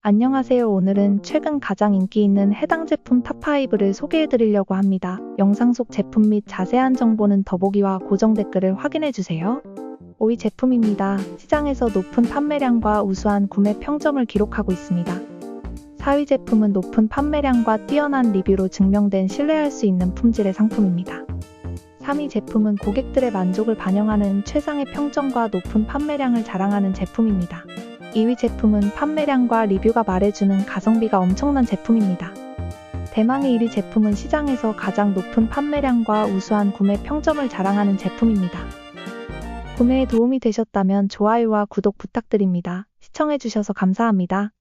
안녕하세요. 오늘은 최근 가장 인기 있는 해당 제품 탑5를 소개해드리려고 합니다. 영상 속 제품 및 자세한 정보는 더보기와 고정 댓글을 확인해주세요. 5위 제품입니다. 시장에서 높은 판매량과 우수한 구매 평점을 기록하고 있습니다. 4위 제품은 높은 판매량과 뛰어난 리뷰로 증명된 신뢰할 수 있는 품질의 상품입니다. 3위 제품은 고객들의 만족을 반영하는 최상의 평점과 높은 판매량을 자랑하는 제품입니다. 2위 제품은 판매량과 리뷰가 말해주는 가성비가 엄청난 제품입니다. 대망의 1위 제품은 시장에서 가장 높은 판매량과 우수한 구매 평점을 자랑하는 제품입니다. 구매에 도움이 되셨다면 좋아요와 구독 부탁드립니다. 시청해주셔서 감사합니다.